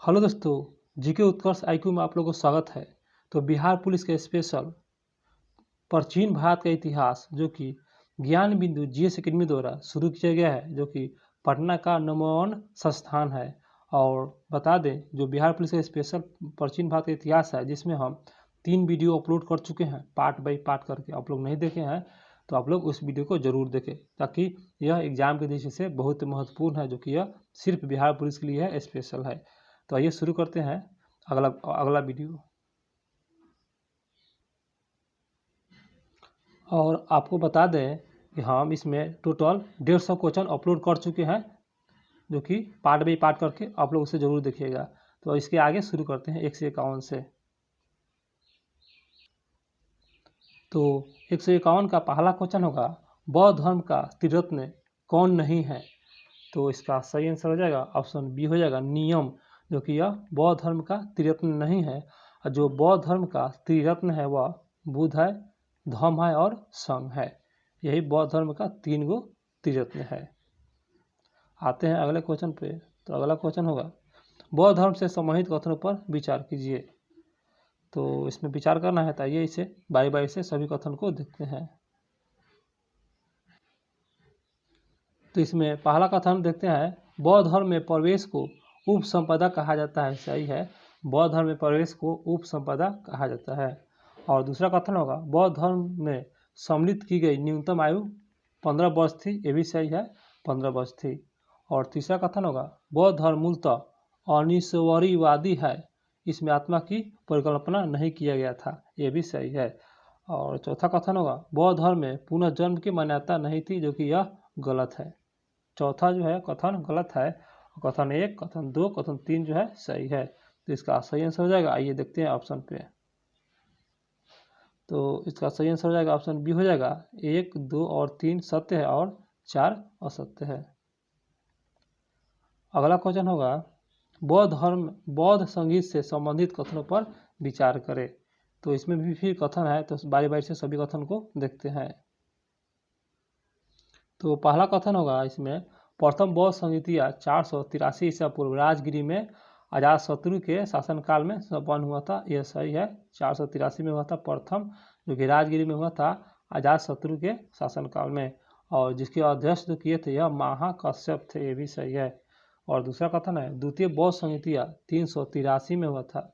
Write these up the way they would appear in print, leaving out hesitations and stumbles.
Hello दोस्तों, GK उत्कर्ष IQ में आप लोगों को स्वागत है। तो बिहार पुलिस के स्पेशल प्राचीन भारत का इतिहास जो कि ज्ञान बिंदु जीएस एकेडमी द्वारा शुरू किया गया है, जो कि पटना का नंबर 1 संस्थान है। और बता दें, जो बिहार पुलिस का स्पेशल प्राचीन भारत का इतिहास है, जिसमें हम 3 वीडियो अपलोड कर चुके हैं पार्ट बाई पार्ट करके। आप लोग नहीं देखे हैं तो आप लोग उस वीडियो को जरूर देखें, ताकि यह एग्जाम के दृष्टि से बहुत महत्वपूर्ण है, जो कि यह सिर्फ बिहार पुलिस के लिए है, स्पेशल है। तो आइए शुरू करते हैं अगला अगला वीडियो। और आपको बता दें कि हम इसमें टोटल 150 क्वेश्चन अपलोड कर चुके हैं, जो कि पार्ट बाई पार्ट करके आप लोग उसे ज़रूर देखिएगा। तो इसके आगे शुरू करते हैं 151 से। तो 151 का पहला क्वेश्चन होगा, बौद्ध धर्म का त्रिरत्न कौन नहीं है? तो इसका सही आंसर हो जाएगा ऑप्शन बी हो जाएगा नियम, जो कि यह बौद्ध धर्म का त्रिरत्न नहीं है। और जो बौद्ध धर्म का त्रिरत्न है वह बुद्ध है, धम्म है और संघ है। यही बौद्ध धर्म का 3 गो त्रिरत्न है। आते हैं अगले क्वेश्चन पे। तो अगला क्वेश्चन होगा, बौद्ध धर्म से संबंधित कथनों पर विचार कीजिए। तो इसमें विचार करना है, तो आइए इसे बारी बारी से सभी कथन को देखते हैं। तो इसमें पहला कथन देखते हैं, बौद्ध धर्म में प्रवेश को उपसंपदा कहा जाता है। सही है, बौद्ध धर्म में प्रवेश को उपसंपदा कहा जाता है। और दूसरा कथन होगा, बौद्ध धर्म में सम्मिलित की गई न्यूनतम आयु 15 वर्ष थी। ये भी सही है, 15 वर्ष थी। और तीसरा कथन होगा, बौद्ध धर्म मूलतः अनिश्वरीवादी है, इसमें आत्मा की परिकल्पना नहीं किया गया था। ये भी सही है। और चौथा कथन होगा, बौद्ध धर्म में पुनर्जन्म की मान्यता नहीं थी, जो कि यह गलत है। चौथा जो है कथन गलत है। कथन 1, कथन 2, कथन 3 जो है सही है। तो इसका सही आंसर हो जाएगा, आइए देखते हैं ऑप्शन पे। तो इसका सही आंसर हो जाएगा ऑप्शन बी हो जाएगा, 1, 2 और 3 सत्य है और 4 असत्य है। अगला क्वेश्चन होगा, बौद्ध धर्म बौद्ध संगीत से संबंधित कथनों पर विचार करें। तो इसमें भी फिर कथन है, तो बारी बारी से सभी कथन को देखते हैं। तो पहला कथन होगा इसमें, प्रथम बौद्ध संगीतिया 483 ईसा पूर्व राजगिरी में अजातशत्रु के शासनकाल में संपन्न हुआ था। यह सही है, 483 में हुआ था प्रथम, जो कि राजगिरी में हुआ था अजातशत्रु के शासनकाल में। और जिसके अध्यक्ष जो किए थे यह महाकश्यप थे। ये भी सही है। और दूसरा कथन है, द्वितीय बौद्ध संगीतिया 383 में हुआ था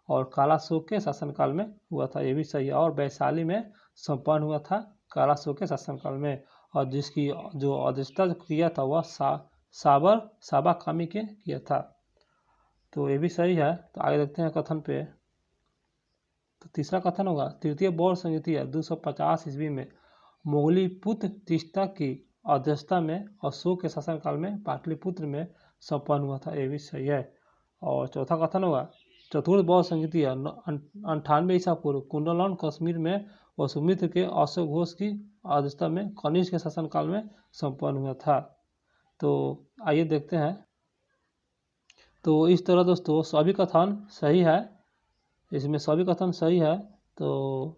और कालाशोक के शासनकाल में हुआ था। ये भी सही है। और वैशाली में संपन्न हुआ था कालाशोक के शासनकाल में। और जिसकी जो अध्यक्षता किया था वह साबर कामी के किया था। तो ये भी सही है। तो आगे देखते हैं कथन पे। तो तीसरा कथन होगा, तृतीय बौद्ध संगीतिया 250 ईस्वी में मुगली पुत्र तीस्ता की अध्यक्षता में अशोक के शासनकाल में पाटलिपुत्र में संपन्न हुआ था। ये भी सही है। और चौथा कथन होगा, चतुर्थ बौद्ध संगीतिया 98 ईसा पूर्व कुंडलन कश्मीर में वसुमित्र के अशोक घोष की अध्यक्षता में कनिष्क के शासनकाल में संपन्न हुआ था। तो आइए देखते हैं। तो इस तरह दोस्तों सभी कथन सही है, इसमें सभी कथन सही है। तो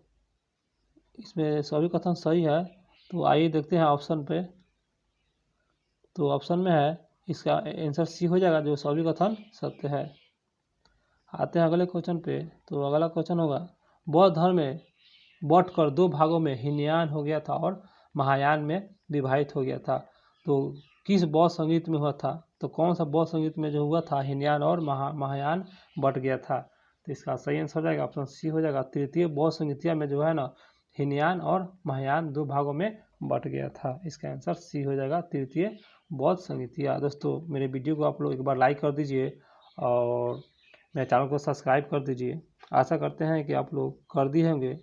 इसमें सभी कथन सही है। तो आइए देखते हैं ऑप्शन पे। तो ऑप्शन में है, इसका आंसर सी हो जाएगा, जो सभी कथन सत्य है। आते हैं अगले क्वेश्चन पे। तो अगला क्वेश्चन होगा, बौद्ध धर्म में बंटकर 2 भागों में हीनयान हो गया था और महायान में विभाजित हो गया था। तो किस बौद्ध संगीत में हुआ था? तो कौन सा बौद्ध संगीत में जो हुआ था हीनयान और महायान बट गया था? तो इसका सही आंसर हो जाएगा ऑप्शन सी हो जाएगा, तृतीय बौद्ध संगीतिया में जो है ना, हीनयान और महायान 2 भागों में बट गया था। इसका आंसर सी हो जाएगा, तृतीय बौद्ध संगीतिया। दोस्तों मेरे वीडियो को आप लोग एक बार लाइक कर दीजिए और मेरे चैनल को सब्सक्राइब कर दीजिए। आशा करते हैं कि आप लोग कर दिए होंगे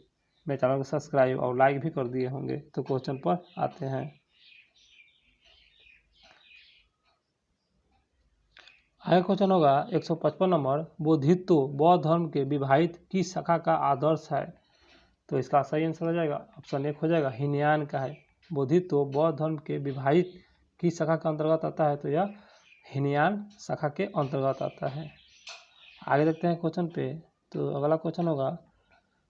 मेरे चैनल को सब्सक्राइब और लाइक भी कर दिए होंगे। तो क्वेश्चन पर आते हैं। आगे क्वेश्चन होगा 155 नंबर, बोधित्व बौद्ध धर्म के विभाजित किस शाखा का आदर्श है? तो इसका सही आंसर हो जाएगा ऑप्शन 1 हो जाएगा, हीनयान का है। बोधित्व बौद्ध धर्म के विभाजित किस शाखा के अंतर्गत आता है? तो यह हीनयान शाखा के अंतर्गत आता है। आगे देखते हैं क्वेश्चन पे। तो अगला क्वेश्चन होगा,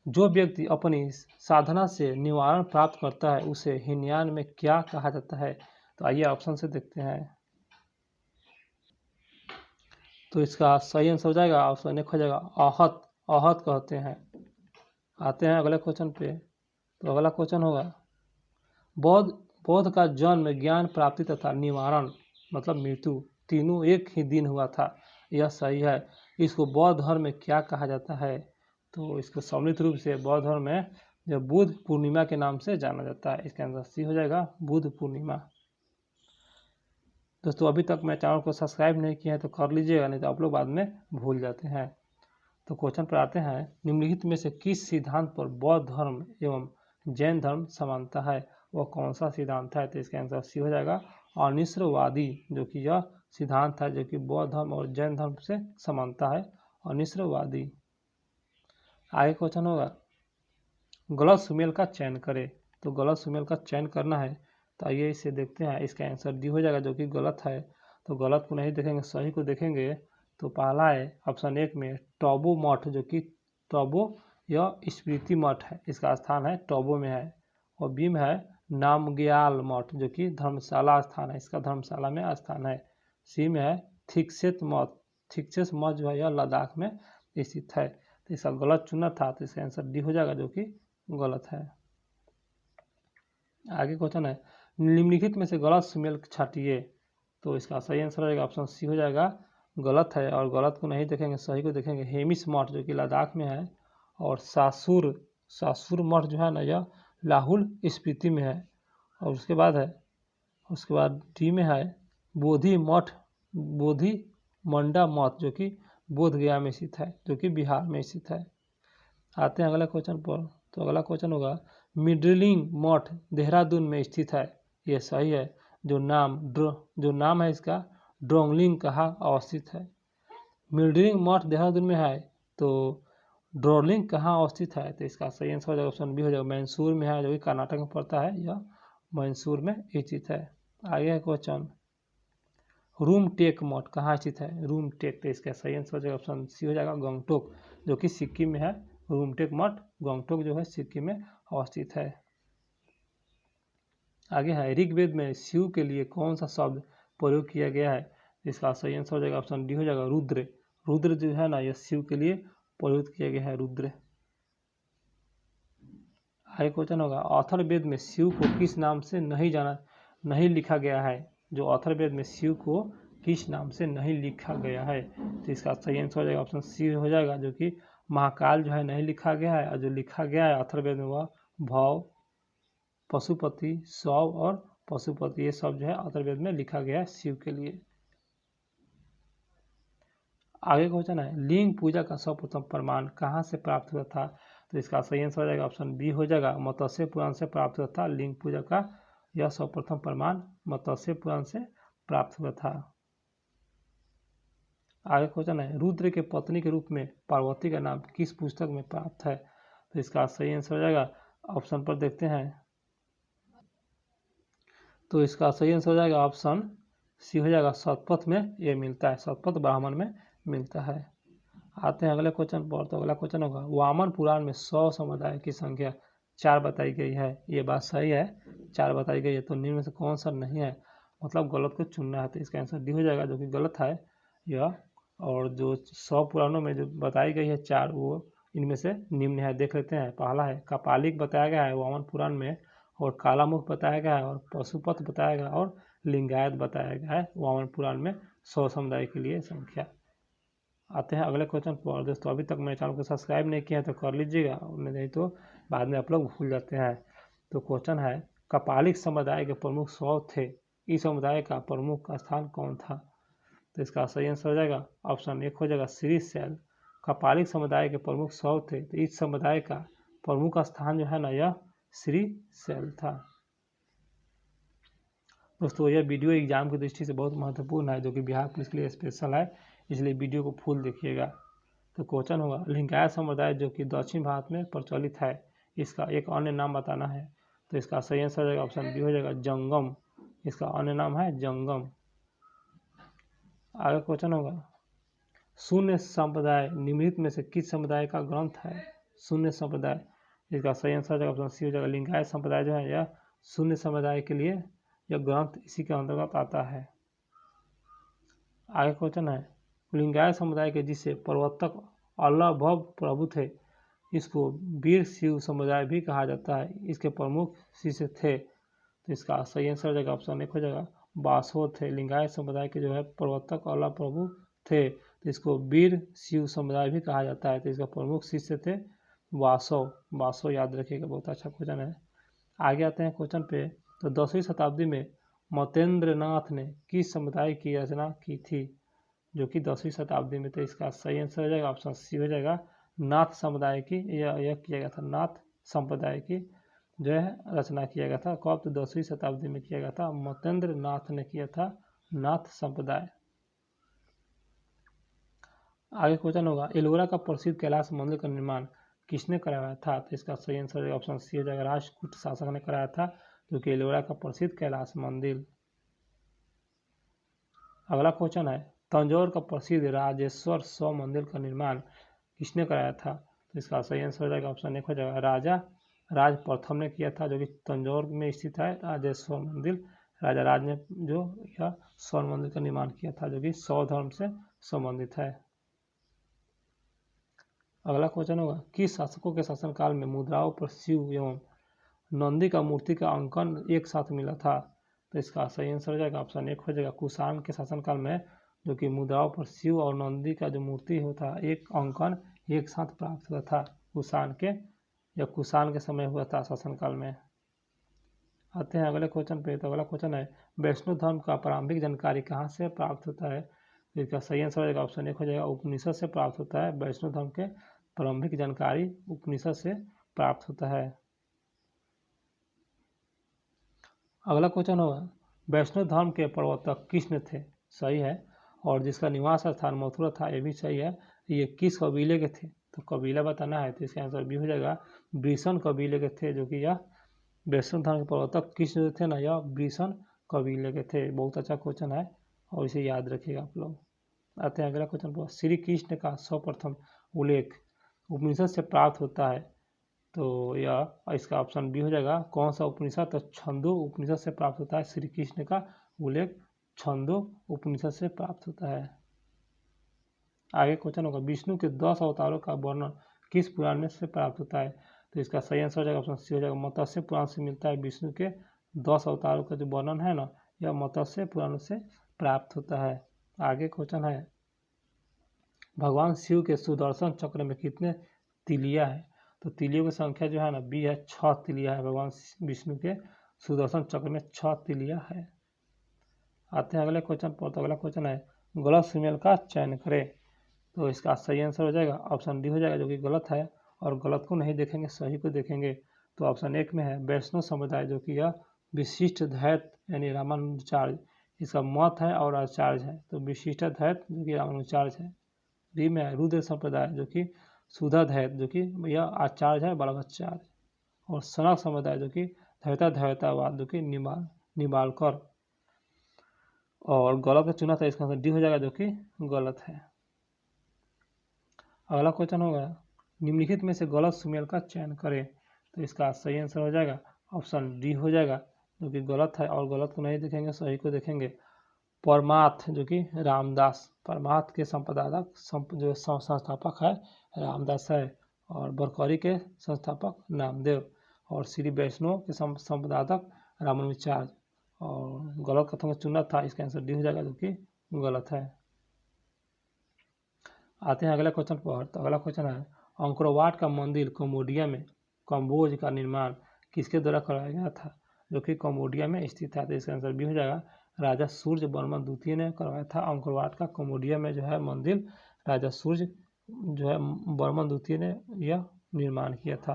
जो व्यक्ति अपनी साधना से निवारण प्राप्त करता है उसे हीनयान में क्या कहा जाता है? तो आइए ऑप्शन से देखते हैं। तो इसका सही आंसर हो जाएगा ऑप्शन एक हो जाएगा आहत। आहत कहते हैं। आते हैं अगले क्वेश्चन पे। तो अगला क्वेश्चन होगा बौद्ध बौद्ध का जन्म, ज्ञान प्राप्ति तथा निवारण मतलब मृत्यु तीनों एक ही दिन हुआ था, यह सही है। इसको बौद्ध धर्म में क्या कहा जाता है? तो इसको सम्मिलित रूप से बौद्ध धर्म में जो बुद्ध पूर्णिमा के नाम से जाना जाता है। इसका आंसर सी हो जाएगा बुद्ध पूर्णिमा। दोस्तों अभी तक मैं चैनल को सब्सक्राइब नहीं किया है तो कर लीजिएगा, नहीं तो आप लोग बाद में भूल जाते हैं। तो क्वेश्चन पर आते हैं, निम्नलिखित में से किस सिद्धांत पर बौद्ध धर्म एवं जैन धर्म समानता है? वह कौन सा सिद्धांत है? तो इसका आंसर सी हो जाएगा अनिश्वरवादी, जो कि यह सिद्धांत है जो कि बौद्ध धर्म और जैन धर्म से समानता है, अनिश्वरवादी। आगे क्वेश्चन होगा गलत सुमेल का चयन करें। तो गलत सुमेल का चयन करना है, तो आइए इसे देखते हैं। इसका आंसर डी हो जाएगा जो कि गलत है। तो गलत को नहीं देखेंगे, सही को देखेंगे। तो पहला है ऑप्शन एक में टोबो मठ, जो कि टोबो या स्मृति मठ है, इसका स्थान है टोबो में है। और बी में है नामग्याल मठ, जो कि धर्मशाला स्थान है, इसका धर्मशाला में स्थान है। सी में है थिक्सेत मठ। थिक्सेत मठ जो है यह लद्दाख में स्थित है। तो इसका गलत चुना था, तो इसका आंसर डी हो जाएगा जो कि गलत है। आगे क्वेश्चन है निम्नलिखित में से गलत सुमेल छाटिए। तो इसका सही आंसर रहेगा ऑप्शन सी हो जाएगा गलत है। और गलत को नहीं देखेंगे, सही को देखेंगे। हेमिस मठ जो कि लद्दाख में है, और सासुर मठ जो है ना यह लाहौल स्पीति में है। और उसके बाद डी में है बोधि मठ, बोधि मंडा मठ, जो कि बोध गया में स्थित है, जो कि बिहार में स्थित है। आते हैं अगले क्वेश्चन पर। तो अगला क्वेश्चन होगा मिडलिंग मठ देहरादून में स्थित है, यह सही है। जो नाम है इसका ड्रोंगलिंग कहाँ अवस्थित है? मिडलिंग मठ देहरादून में है, तो ड्रोलिंग कहाँ अवस्थित है? तो इसका सही आंसर हो जाएगा ऑप्शन बी हो जाएगा मैसूर में है, जो कि कर्नाटक में पड़ता है, यह मैसूर में स्थित है। आगे है क्वेश्चन रूम टेक मठ कहाँ स्थित है? रूम टेक, तो इसका सही आंसर हो जाएगा ऑप्शन सी हो जाएगा गंगटोक, जो कि सिक्किम में है। रूमटेक मठ गंगटोक जो है सिक्किम में अवस्थित है। आगे है ऋग्वेद में शिव के लिए कौन सा शब्द प्रयोग किया गया है? इसका सही आंसर हो जाएगा ऑप्शन डी हो जाएगा रुद्र। रुद्र जो है ना यह शिव के लिए प्रयोग किया गया है, रुद्र। आगे क्वेश्चन होगा अथर्ववेद में शिव को किस नाम से नहीं लिखा गया है? जो अथर्ववेद में शिव को किस नाम से नहीं लिखा गया है? तो इसका सही आंसर हो जाएगा ऑप्शन सी हो जाएगा, जो कि महाकाल जो है नहीं लिखा गया है। और जो लिखा गया है अथर्ववेद में वह भव, पशुपति, सौ और पशुपति, ये सब जो है अथर्ववेद में लिखा गया है शिव के लिए। आगे क्वेश्चन है लिंग पूजा का सर्वप्रथम प्रमाण कहाँ से प्राप्त हुआ था? तो इसका सही आंसर हो जाएगा ऑप्शन बी हो जाएगा मत्स्य पुराण से प्राप्त हुआ था। लिंग पूजा का यह सर्वप्रथम प्रमाण मत्स्य पुराण से प्राप्त हुआ था। आगे क्वेश्चन है रुद्र के पत्नी के रूप में पार्वती का नाम किस पुस्तक में प्राप्त है? तो इसका सही आंसर हो जाएगा ऑप्शन पर देखते हैं। तो इसका सही आंसर हो जाएगा ऑप्शन सी हो जाएगा शतपथ में ये मिलता है, शतपथ ब्राह्मण में मिलता है। आते हैं अगले क्वेश्चन पर। तो अगला क्वेश्चन होगा वामन पुराण में 100 समुदाय की संख्या 4 बताई गई है, ये बात सही है, 4 बताई गई है। तो निम्न में से कौन सा नहीं है, मतलब गलत को चुनना है। तो इसका आंसर डी हो जाएगा, जो कि गलत है यह। और जो 100 पुराणों में जो बताई गई है 4, वो इनमें से निम्न है, देख लेते हैं। पहला है कपालिक बताया गया है वामन पुराण में, और कालामुख बताया गया है, और पशुपत बताया गया, और लिंगायत बताया गया है वामन पुराण में 100 समुदाय के लिए संख्या। आते हैं अगले क्वेश्चन पर। दोस्तों अभी तक मेरे चैनल को सब्सक्राइब नहीं किया है तो कर लीजिएगा, नहीं तो बाद में आप लोग भूल जाते हैं। तो क्वेश्चन है कपालिक समुदाय के प्रमुख 100 थे, इस समुदाय का प्रमुख स्थान कौन था? तो इसका सही आंसर हो जाएगा ऑप्शन एक हो जाएगा श्रीशैल। कपालिक समुदाय के प्रमुख 100 थे, तो इस समुदाय का प्रमुख स्थान जो है ना यह श्रीशैल था। दोस्तों यह वीडियो एग्जाम की दृष्टि से बहुत महत्वपूर्ण है, जो कि बिहार पुलिस के लिए स्पेशल है, इसलिए वीडियो को फुल देखिएगा। तो क्वेश्चन होगा लिंगायत समुदाय जो कि दक्षिण भारत में प्रचलित है, इसका एक अन्य नाम बताना है। तो इसका सही आंसर हो जाएगा ऑप्शन बी हो जाएगा जंगम, इसका अन्य नाम है जंगम। आगे क्वेश्चन होगा शून्य संप्रदाय निम्नलिखित में से किस समुदाय का ग्रंथ है? शून्य संप्रदाय, इसका सही आंसर हो जाएगा ऑप्शन सी हो जाएगा लिंगायत संप्रदाय जो है यह शून्य समुदाय के लिए यह ग्रंथ इसी के अंतर्गत आता है। आगे क्वेश्चन है लिंगायत समुदाय के जिसे प्रवर्तक अल्लाह भव प्रभु थे, इसको वीर शिव समुदाय भी कहा जाता है। इसके प्रमुख शिष्य थे, तो इसका सही आंसर हो जाएगा ऑप्शन 1 हो जाएगा बासो थे। लिंगायत समुदाय के जो है प्रवर्तक अल्लाह प्रभु थे, तो इसको वीर शिव समुदाय भी कहा जाता है। तो इसका प्रमुख शिष्य थे वासो याद रखिएगा, बहुत अच्छा क्वेश्चन है। आगे आते हैं क्वेश्चन पे। तो 10वीं शताब्दी में मतेंद्र नाथ ने किस समुदाय की रचना की थी, जो कि 10वीं शताब्दी में। तो इसका सही आंसर हो जाएगा ऑप्शन सी हो जाएगा नाथ समुदाय की यह किया गया था। नाथ संप्रदाय की जो है रचना किया गया था। कब? तो 10वीं शताब्दी में किया गया था। मतेंद्र नाथ ने किया था नाथ संप्रदाय। आगे क्वेश्चन होगा एलोरा का प्रसिद्ध कैलाश मंदिर का निर्माण किसने कराया था। तो इसका सही आंसर ऑप्शन सी हो जाएगा राष्ट्रकूट शासक ने कराया था, जो कि एलोरा का प्रसिद्ध कैलाश मंदिर। अगला क्वेश्चन है तंजौर का प्रसिद्ध राजेश्वर शव मंदिर का निर्माण किसने कराया था। तो इसका सही आंसर हो जाएगा ऑप्शन 1 हो जाएगा राजा राज प्रथम ने किया था, जो कि तंजौर में स्थित है राजेश्वर मंदिर। राजा राज ने जो यह स्वर्ण मंदिर का निर्माण किया था, जो कि शैव धर्म से संबंधित है। अगला क्वेश्चन होगा किस शासकों के शासनकाल में मुद्राओं पर शिव एवं नंदी का मूर्ति का अंकन एक साथ मिला था। तो इसका सही आंसर हो जाएगा ऑप्शन 1 हो जाएगा कुषाण के शासनकाल में, जो कि मुद्राओं पर शिव और नंदी का जो मूर्ति होता है एक अंकन एक साथ प्राप्त हुआ था कुषाण के समय हुआ था शासनकाल में। आते हैं अगले क्वेश्चन पे। तो अगला क्वेश्चन है वैष्णव धर्म का प्रारंभिक जानकारी कहाँ से प्राप्त होता है। तो इसका सही आंसर हो जाएगा ऑप्शन 1 हो जाएगा उपनिषद से प्राप्त होता है। वैष्णव धर्म के प्रारंभिक जानकारी उपनिषद से प्राप्त होता है। अगला क्वेश्चन होगा वैष्णव धर्म के प्रवर्तक कृष्ण थे, सही है, और जिसका निवास स्थान मथुरा था, ये भी सही है। ये किस कबीले के थे, तो कबीला बताना है। तो इसका आंसर भी हो जाएगा वृषण कबीले के थे, जो कि यह वैष्णव धर्म के प्रवर्तक कृष्ण जो थे ना, यह वृषण कबीले के थे। बहुत अच्छा क्वेश्चन है और इसे याद रखिएगा आप लोग। आते हैं अगला क्वेश्चन पर। श्री कृष्ण का सर्वप्रथम उल्लेख उपनिषद से प्राप्त होता है, तो यह इसका ऑप्शन बी हो जाएगा कौन सा उपनिषद। तो छंदो उपनिषद से प्राप्त होता है। श्री कृष्ण का उल्लेख छंदो उपनिषद से प्राप्त होता है। आगे क्वेश्चन होगा विष्णु के 10 अवतारों का वर्णन किस पुराण में से प्राप्त होता है। तो इसका सही आंसर हो जाएगा ऑप्शन सी हो जाएगा मत्स्य पुराण से मिलता है। विष्णु के 10 अवतारों का जो वर्णन है ना, यह मत्स्य पुराण से प्राप्त होता है। आगे क्वेश्चन है भगवान शिव के सुदर्शन चक्र में कितने तिलिया है। तो तिलियों की संख्या जो है ना बी है 6 तिलिया है। भगवान विष्णु के सुदर्शन चक्र में 6 तिलिया है। आते हैं अगले क्वेश्चन पर। तो अगला क्वेश्चन है गलत फीमेल का चयन करें। तो इसका सही आंसर हो जाएगा ऑप्शन डी हो जाएगा, जो कि गलत है, और गलत को नहीं देखेंगे सही को देखेंगे। तो ऑप्शन 1 में है वैष्णव समुदाय, जो कि यह विशिष्ट द्वैत यानी रामानुजाचार्य इसका मत है और आचार्य है। तो विशिष्ट द्वैत जो कि रामानुजाचार्य है। बी में है रुद्र संप्रदाय, जो कि सुधाध्यायत, जो कि यह आचार्य है बल्लभाचार्य। और सनक समुदाय, जो कि द्वैतावाद, जो कि निबालकर। और गलत का चुना था, इसका आंसर डी हो जाएगा, जो कि गलत है। अगला क्वेश्चन होगा निम्नलिखित में से गलत सुमेल का चयन करें। तो इसका सही आंसर हो जाएगा ऑप्शन डी हो जाएगा, जो कि गलत है, और गलत को नहीं देखेंगे सही को देखेंगे। परमार्थ, जो कि रामदास, परमार्थ के संपादक जो संस्थापक है रामदास है, और बरकरी के संस्थापक नामदेव, और श्री वैष्णव के संपादक रामानुजाचार्य। और गलत कथन का चुना था, इसका आंसर डी हो जाएगा, जो कि गलत है। आते हैं अगला क्वेश्चन पर। तो अगला क्वेश्चन है अंकोरवाट का मंदिर कम्बोडिया में कम्बोज का निर्माण किसके द्वारा कराया गया था, जो कि कम्बोडिया में स्थित है। तो इसका आंसर भी हो जाएगा राजा सूर्य वर्मन द्वितीय ने करवाया था। अंकोरवाट का कम्बोडिया में जो है मंदिर राजा सूर्य जो है वर्मन द्वितीय ने यह निर्माण किया था।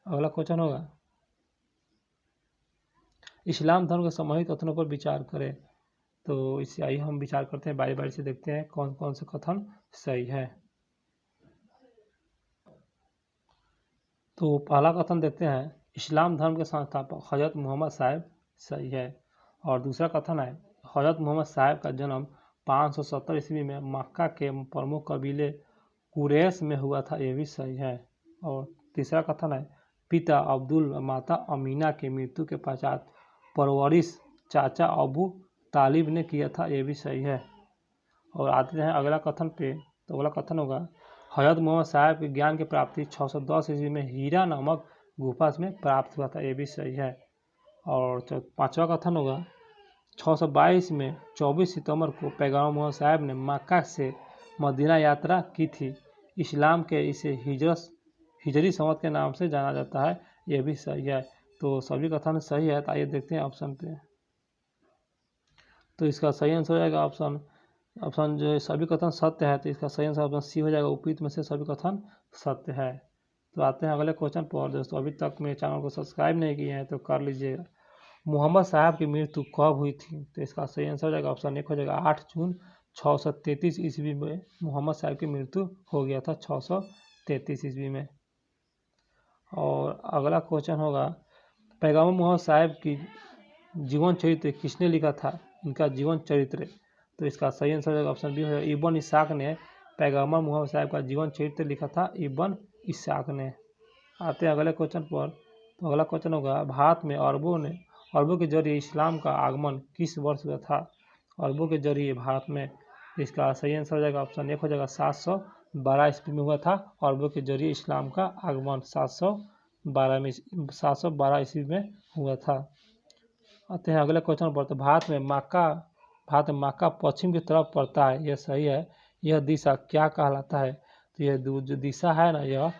अगला क्वेश्चन होगा इस्लाम धर्म के सामूहिक कथनों पर विचार करें। तो इसे आइए हम विचार करते हैं, बारी बारी से देखते हैं कौन कौन से कथन सही है। तो पहला कथन देखते हैं इस्लाम धर्म के संस्थापक हजरत मोहम्मद साहब, सही है। और दूसरा कथन है हजरत मोहम्मद साहब का जन्म 570 ईस्वी में मक्का के प्रमुख कबीले कुरैश में हुआ था, ये भी सही है। और तीसरा कथन है पिता अब्दुल माता अमीना की मृत्यु के पश्चात परवरिश चाचा अबू तालिब ने किया था, ये भी सही है। और आते हैं अगला कथन पे। तो अगला कथन होगा, हजरत मोहम्मद साहब के ज्ञान की प्राप्ति 610 ईस्वी में हीरा नामक गुफा में प्राप्त हुआ था। ये भी सही है। और पांचवा कथन होगा, 622 में 24 सितंबर को पैगम्बर मोहम्मद साहब ने मक्का से मदीना यात्रा की थी। इस्लाम के इसे हिजरी संवत के नाम से जाना जाता है। यह भी सही है। तो सभी कथन सही है। तो आइए देखते हैं ऑप्शन पे। तो इसका सही आंसर हो जाएगा ऑप्शन जो सभी कथन सत्य है। तो इसका सही आंसर ऑप्शन सी हो जाएगा, उपयुक्त में से सभी कथन सत्य है। तो आते हैं अगले क्वेश्चन पर। दोस्तों अभी तक मेरे चैनल को सब्सक्राइब नहीं किए हैं तो कर लीजिएगा। मोहम्मद साहब की मृत्यु कब हुई थी? तो इसका सही आंसर हो जाएगा ऑप्शन एक हो जाएगा 8 जून 633 ईस्वी में मोहम्मद साहब की मृत्यु हो गया था 633 ईस्वी में। और अगला क्वेश्चन होगा, पैगम्बर मोहम्मद साहब की जीवन चरित्र किसने लिखा था? इनका जीवन चरित्र। तो इसका सही आंसर हो जाएगा ऑप्शन बी हो जाएगा, इब्न इसाक ने पैगम्बर मोहम्मद साहब का जीवन चरित्र लिखा था, इब्न इसाक ने। आते हैं अगले क्वेश्चन पर। तो अगला क्वेश्चन होगा, भारत में अरबों के जरिए इस्लाम का आगमन किस वर्ष हुआ था? अरबों के जरिए भारत में। इसका सही आंसर हो जाएगा ऑप्शन एक हो जाएगा 712 ईस्वी में हुआ था। अरबों के जरिए इस्लाम का आगमन 712 ईस्वी में हुआ था। आते हैं अगले क्वेश्चन पर। तो भारत में मक्का पश्चिम की तरफ पड़ता है। यह सही है। यह दिशा क्या कहलाता है? तो यह जो दिशा है ना, यह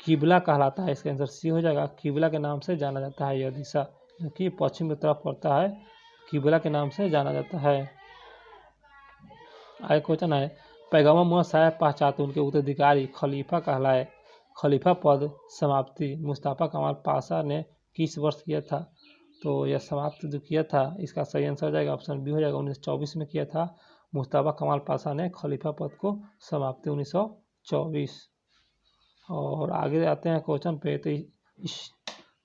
किबला कहलाता है। इसका आंसर सी हो जाएगा, किबला के नाम से जाना जाता है। यह दिशा जो कि पश्चिम की तरफ पड़ता है, किबला के नाम से जाना जाता है। आगे क्वेश्चन है, पैगम्बर मोहम्मद साहब पश्चात उनके उत्तराधिकारी खलीफा कहलाए। खलीफा पद समाप्ति मुस्तफा कमाल पाशा ने किस वर्ष किया था? तो यह समाप्त जो किया था, इसका सही आंसर हो जाएगा ऑप्शन बी हो जाएगा 1924 में किया था। मुस्तफा कमाल पाशा ने खलीफा पद को समाप्ति 1924। और आगे आते हैं क्वेश्चन पे।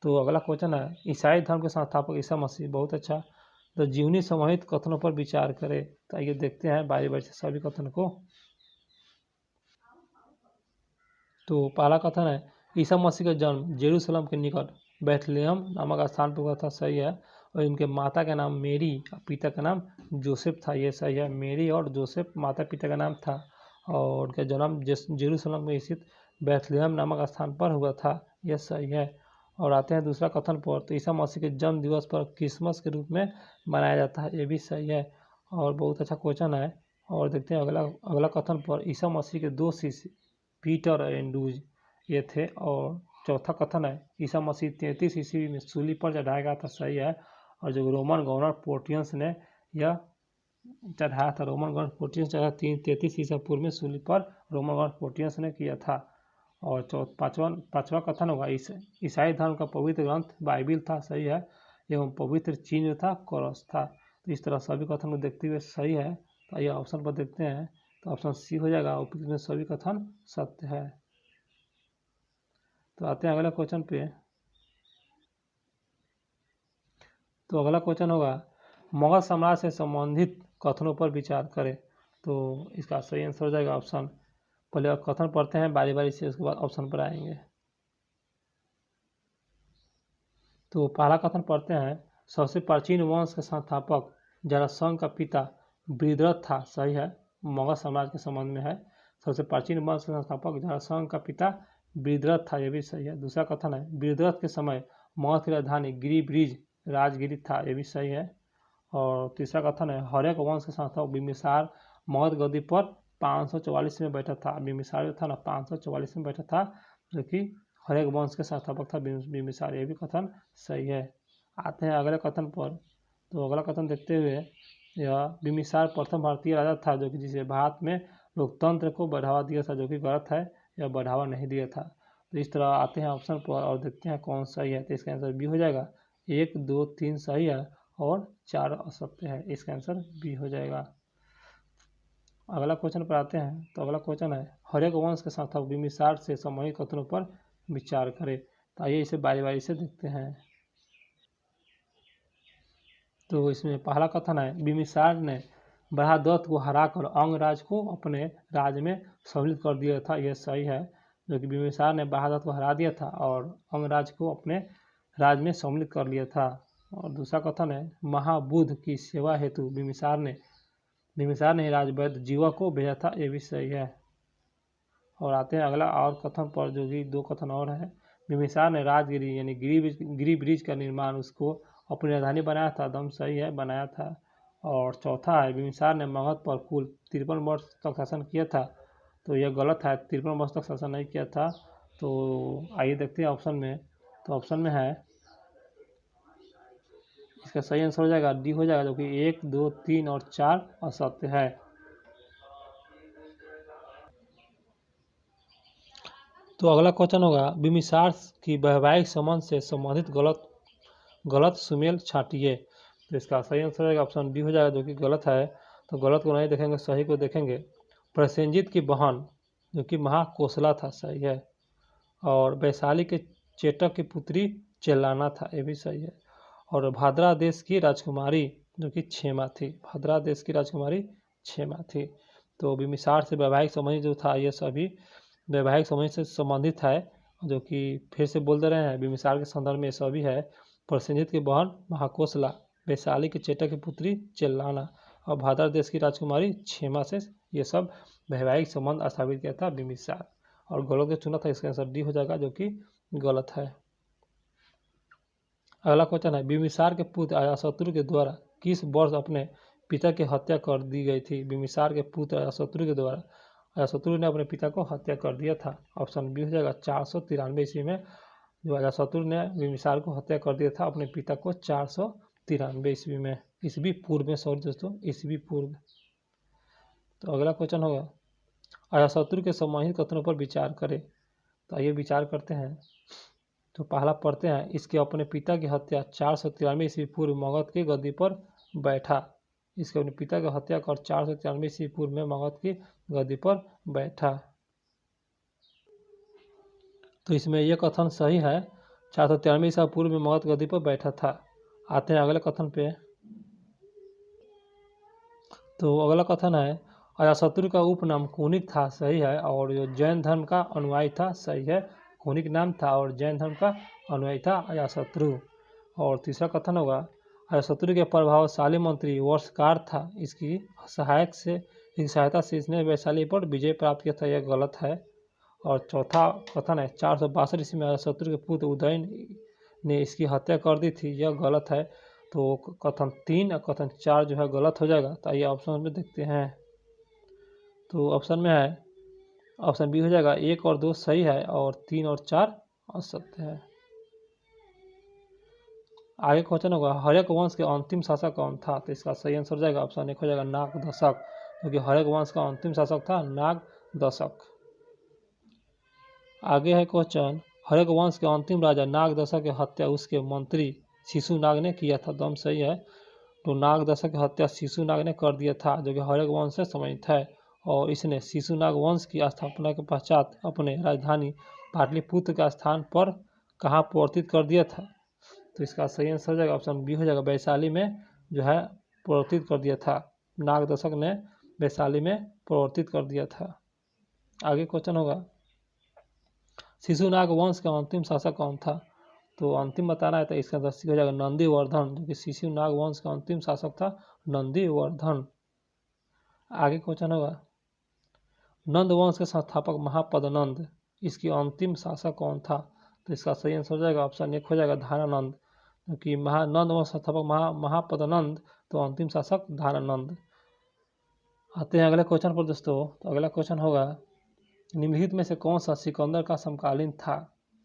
तो अगला क्वेश्चन है, ईसाई धर्म के संस्थापक ईसा मसीह। बहुत अच्छा। तो जीवनी समाहित कथनों पर विचार करें। तो आइए देखते हैं बारी बारी से सभी कथन को। तो पहला कथन है, ईसा मसीह का जन्म जेरूशलेम के निकट बैथलेहम नामक स्थान पर हुआ था। सही है। और इनके माता का नाम मेरी और पिता का नाम जोसेफ था। ये सही है। मेरी और जोसेफ माता पिता का नाम था। और उनका जन्म जेरूशलेम में स्थित बैथलेहम नामक स्थान पर हुआ था। यह सही है। और आते हैं दूसरा कथन पर। तो ईसा मसीह के जन्म दिवस पर क्रिसमस के रूप में मनाया जाता है। ये भी सही है। और बहुत अच्छा क्वेश्चन है। और देखते हैं अगला कथन पर। ईसा मसीह के दो शिष्य पीटर और एंड्रूज ये थे। और चौथा कथन है, ईसा मसीह 33 ईस्वी में सूली पर चढ़ाया गया था। सही है। और जो रोमन गवर्नर पोर्टियंस ने यह चढ़ाया था, रोमन गवर्नर पोर्टियंस चढ़ाया 33 ईसा पूर्व में सूली पर रोमन गवर्नर पोर्टियंस ने किया था। और पांचवा कथन होगा, ईसाई धर्म का पवित्र ग्रंथ बाइबिल था। सही है। एवं पवित्र चिन्ह था क्रॉस था। तो इस तरह सभी कथन को देखते हुए सही है। तो आइए ऑप्शन पर देखते हैं। तो ऑप्शन सी हो जाएगा, उपयुक्त में सभी कथन सत्य है। तो आते हैं अगला क्वेश्चन पे। तो अगला क्वेश्चन होगा, मुगल साम्राज्य से संबंधित कथनों पर विचार करें। तो इसका सही आंसर हो जाएगा ऑप्शन, पहले कथन पढ़ते हैं बारी बारी से, उसके बाद ऑप्शन पर आएंगे। तो पहला कथन पढ़ते हैं, सबसे प्राचीन वंश के संस्थापक जरासंध का पिता बृहद्रथ था। सही है। मुगल साम्राज्य के संबंध में है। सबसे प्राचीन वंश के संस्थापक जरासंध का पिता बृहद्रथ था। यह भी सही है। दूसरा कथन है, बृहद्रथ के समय मगध की राजधानी गिरिब्रिज राजगिरी था। यह भी सही है। और तीसरा कथन है, हर्यक वंश के संस्थापक बिम्बिसार मगध गद्दी पर 544 में बैठा था। बिम्बिसार जो था ना 544 में बैठा था, जो कि हर्यक वंश के संस्थापक था बिम्बिसार। ये भी कथन सही है। आते हैं अगले कथन पर। तो अगला कथन देखते हुए, यह बिम्बिसार प्रथम भारतीय राजा था जो कि जिसे भारत में लोकतंत्र को बढ़ावा दिया था, जो कि गलत है। यह बढ़ावा नहीं दिया था। तो इस तरह आते हैं ऑप्शन पर और देखते हैं कौन सही है। तो इसका आंसर बी हो जाएगा। 1, 2, 3 सही है और 4 असत्य है। इसका आंसर बी हो जाएगा। अगला क्वेश्चन पर आते हैं। तो अगला क्वेश्चन है, हर्यक वंश के संस्थापक बिम्बिसार से संबंधित कथनों पर विचार करें। तो आइए इसे बारी बारी से देखते हैं। तो इसमें पहला कथन है, बिम्बिसार ने बृहद्रथ को हराकर अंगराज को अपने राज्य में सम्मिलित कर दिया था। यह सही है। जो कि बिम्बिसार ने बृहद्रथ को हरा दिया था और अंगराज को अपने राज्य में सम्मिलित कर लिया था। और दूसरा कथन है, महाबुद्ध की सेवा हेतु बिम्बिसार ने बिम्बिसार ने राजवैद्य जीवा को भेजा था, ये भी सही है। और आते हैं अगला और कथन पर, जो कि 2 कथन और है। बिम्बिसार ने राजगिरी यानी गिरी ब्रिज का निर्माण उसको अपनी राजधानी बनाया था, दम सही है, बनाया था। और चौथा है, बिम्बिसार ने मगध पर कुल 53 वर्ष तक शासन किया था, तो यह गलत है, 53 वर्ष तक शासन नहीं किया था। तो आइए देखते हैं ऑप्शन में। तो ऑप्शन में है, इसका सही आंसर हो जाएगा डी हो जाएगा, जो कि 1, 2, 3 और 4 असत्य है। तो अगला क्वेश्चन होगा, बिम्बिसार की वैवाहिक संबंध से संबंधित गलत सुमेल छांटिए। तो इसका सही आंसर हो जाएगा ऑप्शन डी हो जाएगा, जो कि गलत है। तो गलत को नहीं देखेंगे, सही को देखेंगे। प्रसेनजीत की बहन जो कि महाकोसला था, सही है। और वैशाली के चेटक की पुत्री चेलाना था, ये भी सही है। और भाद्रा देश की राजकुमारी जो कि क्षेमा थी, भाद्रा देश की राजकुमारी क्षेमा थी। तो बिम्बिसार से वैवाहिक संबंध जो था, ये सभी वैवाहिक संबंध से संबंधित है, जो कि फिर से बोल दे रहे हैं, बिम्बिसार के संदर्भ में सभी है। प्रसेनजीत की बहन महाकोसला, वैशाली के चेटक की पुत्री चेलाना और भाद्रा देश की राजकुमारी क्षेमा से ये सब वैवाहिक संबंध स्थापित किया था बिम्बिसार। और गलत को चुना था, इसका आंसर डी हो जाएगा, जो कि गलत है। अगला क्वेश्चन है, बिम्बिसार के पुत्र अजातशत्रु के द्वारा किस वर्ष अपने पिता की हत्या कर दी गई थी। बिम्बिसार के पुत्र अजातशत्रु के द्वारा अजातशत्रु ने अपने पिता को हत्या कर दिया था। ऑप्शन बी हो जाएगा 493 ईस्वी में जो अजातशत्रु ने बिम्बिसार को हत्या कर दिया था अपने पिता को 493 ईस्वी में, ईस्वी पूर्व में, सॉरी दोस्तों, ईस्वी पूर्व। तो अगला क्वेश्चन होगा, अजातशत्रु के संबंधित कथनों पर विचार करें। तो आइए विचार करते हैं। तो पहला पढ़ते हैं, इसके अपने पिता की हत्या 493 ईस्वी पूर्व मगध की गद्दी पर बैठा। इसके अपने पिता की हत्या कर 493 ईस्वी पूर्व में मगध की गद्दी पर बैठा। तो इसमें यह कथन सही है, 493 ईस्वी पूर्व में मगध गद्दी पर बैठा था। आते हैं अगले कथन पे। तो अगला कथन है, अजातशत्रु का उपनाम कुनिक था, सही है। और जो जैन धर्म का अनुयायी था, सही है, कुनिक नाम था और जैन धर्म का अनुयायी था अजातशत्रु। और तीसरा कथन होगा, अजातशत्रु के प्रभावशाली मंत्री वर्षकार था, इसकी सहायता से इसने वैशाली पर विजय प्राप्त किया था, यह गलत है। और चौथा कथन है, 462 ईस्वी में अजातशत्रु के पुत्र उदयन ने इसकी हत्या कर दी थी, यह गलत है। तो कथन 3 और कथन 4 जो है गलत हो जाएगा। तो आइए ऑप्शन में देखते हैं। तो ऑप्शन में है, ऑप्शन बी हो जाएगा, 1 और 2 सही है और 3 और 4 असत्य है। आगे क्वेश्चन होगा, हर्यक वंश के अंतिम शासक कौन था। तो इसका सही आंसर हो जाएगा ऑप्शन 1 हो जाएगा, नागदशक, क्योंकि हर्यक वंश का अंतिम शासक था नागदशक। आगे है क्वेश्चन, हर्यक वंश के अंतिम राजा नागदशक की हत्या उसके मंत्री शिशुनाग ने किया था, दम सही है। तो नागदशक की हत्या शिशुनाग ने कर दिया था, जो कि हर्यक वंश से संबंधित है। और इसने शिशुनाग वंश की स्थापना के पश्चात अपने राजधानी पाटलिपुत्र का स्थान पर कहाँ परिवर्तित कर दिया था। तो इसका सही आंसर हो जाएगा ऑप्शन बी हो जाएगा, वैशाली में जो है परिवर्तित कर दिया था। नागदशक ने वैशाली में परिवर्तित कर दिया था। आगे क्वेश्चन होगा, शिशुनाग वंश का अंतिम शासक कौन था। तो अंतिम बताना है, तो इसका आंसर सी हो जाएगा नंदीवर्धन, जो कि शिशुनाग वंश का अंतिम शासक था नंदीवर्धन। आगे क्वेश्चन होगा, नंद वंश के संस्थापक महापदनंद, इसकी अंतिम शासक कौन था। तो इसका सही आंसर हो जाएगा ऑप्शन 1 हो जाएगा, धारानंद, क्योंकि नंद वंश संस्थापक महापदनंद, तो अंतिम शासक धारानंद। आते हैं अगले क्वेश्चन पर दोस्तों। तो अगला क्वेश्चन होगा, निम्नलिखित में से कौन सा सिकंदर का समकालीन था।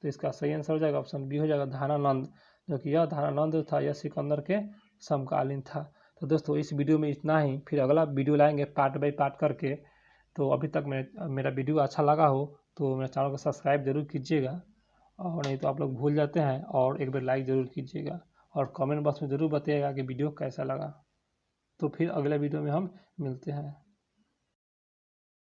तो इसका सही आंसर हो जाएगा ऑप्शन बी हो जाएगा, धारानंद, जो कि यह धारानंद था, यह सिकंदर के समकालीन था। तो दोस्तों इस वीडियो में इतना ही, फिर अगला वीडियो लाएंगे पार्ट बाय पार्ट करके। तो अभी तक मेरा वीडियो अच्छा लगा हो तो मेरे चैनल को सब्सक्राइब जरूर कीजिएगा, और नहीं तो आप लोग भूल जाते हैं, और एक बार लाइक ज़रूर कीजिएगा और कमेंट बॉक्स में ज़रूर बताइएगा कि वीडियो कैसा लगा। तो फिर अगले वीडियो में हम मिलते हैं।